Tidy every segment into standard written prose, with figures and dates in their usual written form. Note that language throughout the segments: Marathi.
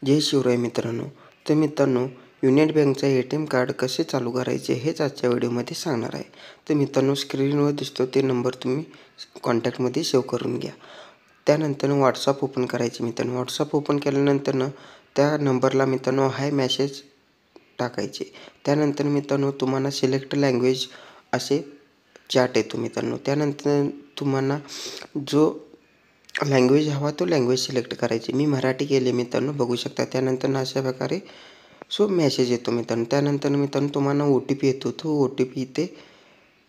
जय शिवराय मित्रांनो. तर मित्रांनो, युनियन बँकचा ATM कार्ड कसे चालू करायचे हेच आजच्या व्हिडिओमध्ये सांगणार आहे. तर मित्रांनो, स्क्रीनवर दिसतो ते नंबर तुम्ही कॉन्टॅक्टमध्ये सेव्ह करून घ्या. त्यानंतर WhatsApp ओपन करायचे मित्रांनो. WhatsApp ओपन केल्यानंतर त्या नंबरला मित्रांनो हाय मेसेज टाकायचे. त्यानंतर मित्रांनो तुम्हाला सिलेक्ट लँग्वेज असे चॅट येतो मित्रांनो. त्यानंतर तुम्हाला जो लँग्वेज हवा तो लँग्वेज सिलेक्ट करायची. मी मराठी केले मित्रांनो, बघू शकता. त्यानंतर अशा प्रकारे मेसेज येतो मित्रांनो. त्यानंतर मित्रांनो तुम्हाला OTP येतो. तो OTP इथे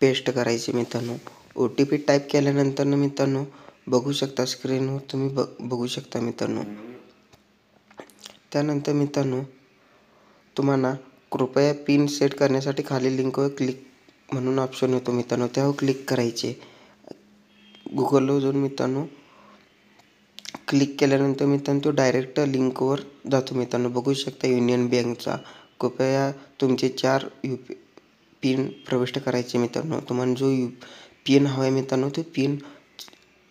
पेस्ट करायचे मित्रांनो. OTP टाईप केल्यानंतर मित्रांनो बघू शकता स्क्रीनवर तुम्ही बघू शकता मित्रांनो. त्यानंतर मित्रांनो तुम्हाला कृपया पिन सेट करण्यासाठी खाली लिंकवर क्लिक म्हणून ऑप्शन येतो मित्रांनो. त्यावर क्लिक करायचे. गुगलवर जाऊन मित्रांनो क्लिक केल्यानंतर मित्रांनो तो डायरेक्ट लिंकवर जातो मित्रांनो. बघू शकता युनियन बँकचा. कृपया तुमचे 4 पिन प्रविष्ट करायचे मित्रांनो. तुम्हाला जो पिन हवा आहे मित्रांनो तो पिन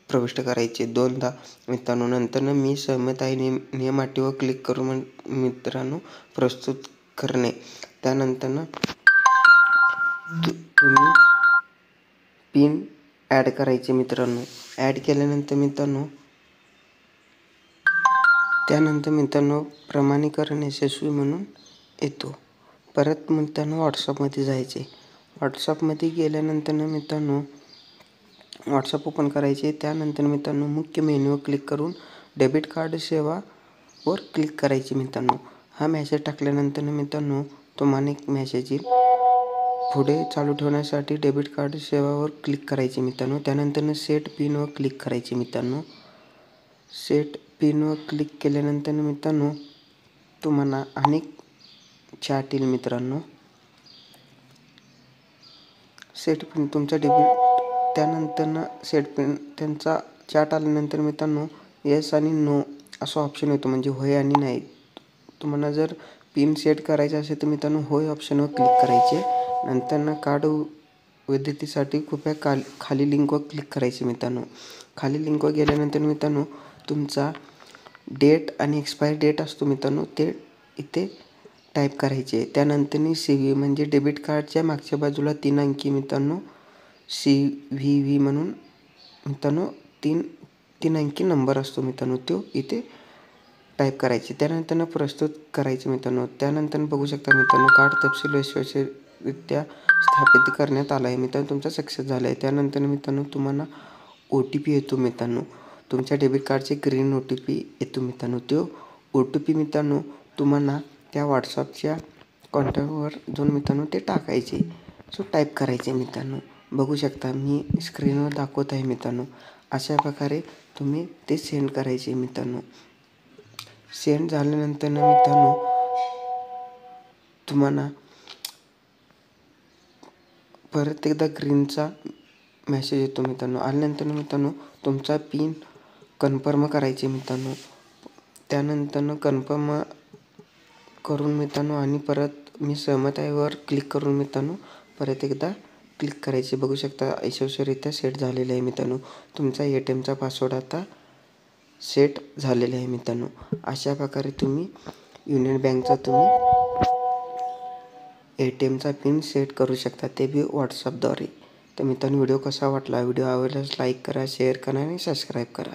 प्रविष्ट करायचे 2दा मित्रांनो. नंतर मी सहमत आहे नियम अटीवर क्लिक करून मित्रांनो प्रस्तुत करणे. त्यानंतर तुम्ही पिन ॲड करायचे मित्रांनो. ॲड केल्यानंतर मित्रांनो प्रमाणीकरण यशस्वी म्हणून येतो. परत मित्रांनो WhatsAppमध्ये जायचे. WhatsAppमध्ये गेल्यानंतर मित्रांनो WhatsApp ओपन करायचे. त्यानंतर मित्रांनो मुख्य मेन्यूवर क्लिक करून डेबिट कार्ड सेवावर क्लिक करायचे मित्रांनो. हा मेसेज टाकल्यानंतर मित्रांनो तुम्हाला एक मेसेज येईल. पुढे चालू ठेवण्यासाठी डेबिट कार्ड सेवावर क्लिक करायचे मित्रांनो. त्यानंतर सेट पिनवर क्लिक करायचे मित्रांनो. सेट पिनवर क्लिक केल्यानंतर मित्रांनो तुम्हाला अनेक चॅट येईल मित्रांनो. सेट पिन तुमचा डेबिट त्यानंतर सेट पिन त्यांचा चॅट आल्यानंतर मित्रांनो येस आणि नो असा ऑप्शन येतो, म्हणजे होय आणि नाही. तुम्हाला जर पिन सेट करायचं असेल तर मित्रांनो होय ऑप्शनवर क्लिक करायचे. नंतर कार्ड वैधतेसाठी कृपया खाली लिंकवर क्लिक करायचे मित्रांनो. खाली लिंकवर गेल्यानंतर मित्रांनो तुमचा डेट आणि एक्सपायरी डेट असतो मित्रांनो, ते इथे टाईप करायचे. त्यानंतर CVV म्हणजे डेबिट कार्डच्या मागच्या बाजूला 3 अंकी मित्रांनो CVV म्हणून मित्रांनो 3 अंकी नंबर असतो मित्रांनो, तो इथे टाईप करायचे. त्यानंतर प्रस्तुत करायचे मित्रांनो. त्यानंतर बघू शकता मित्रांनो कार्ड तपशील यशस्वीरित्या स्थापित करण्यात आला आहे मित्रांनो. तुमचा सक्सेस झाला आहे. त्यानंतर मित्रांनो तुम्हाला OTP येतो मित्रांनो. तुमच्या डेबिट कार्डचे ग्रीन OTP येतो मित्रांनो. तो OTP मित्रांनो तुम्हाला त्या WhatsAppच्या कॉन्टॅक्टवर जाऊन मित्रांनो ते टाकायचे. टाईप करायचे मित्रांनो. बघू शकता मी स्क्रीनवर दाखवत आहे मित्रांनो. अशा प्रकारे तुम्ही ते सेंड करायचे मित्रांनो. सेंड झाल्यानंतर मित्रांनो तुम्हाला परत एकदा ग्रीनचा मेसेज येतो मित्रांनो. आल्यानंतर मित्रांनो तुमचा पिन कन्फर्म करायचे मित्रांनो. त्यानंतर कन्फर्म करून मित्रांनो आणि परत मी सहमत आहे वर क्लिक करून मित्रांनो परत एकदा क्लिक करायचे. बघू शकता यशस्वीरित्या सेट झालेले आहे मित्रांनो. तुमचा ATMचा पासवर्ड आता सेट झालेला आहे मित्रांनो. अशा प्रकारे तुम्ही युनियन बँकचा ATMचा पिन सेट करू शकता, ते बी WhatsAppद्वारे. तर मित्रांनो व्हिडिओ कसा वाटला? व्हिडिओ आवडल्यास लाईक करा, शेअर करा आणि सबस्क्राईब करा.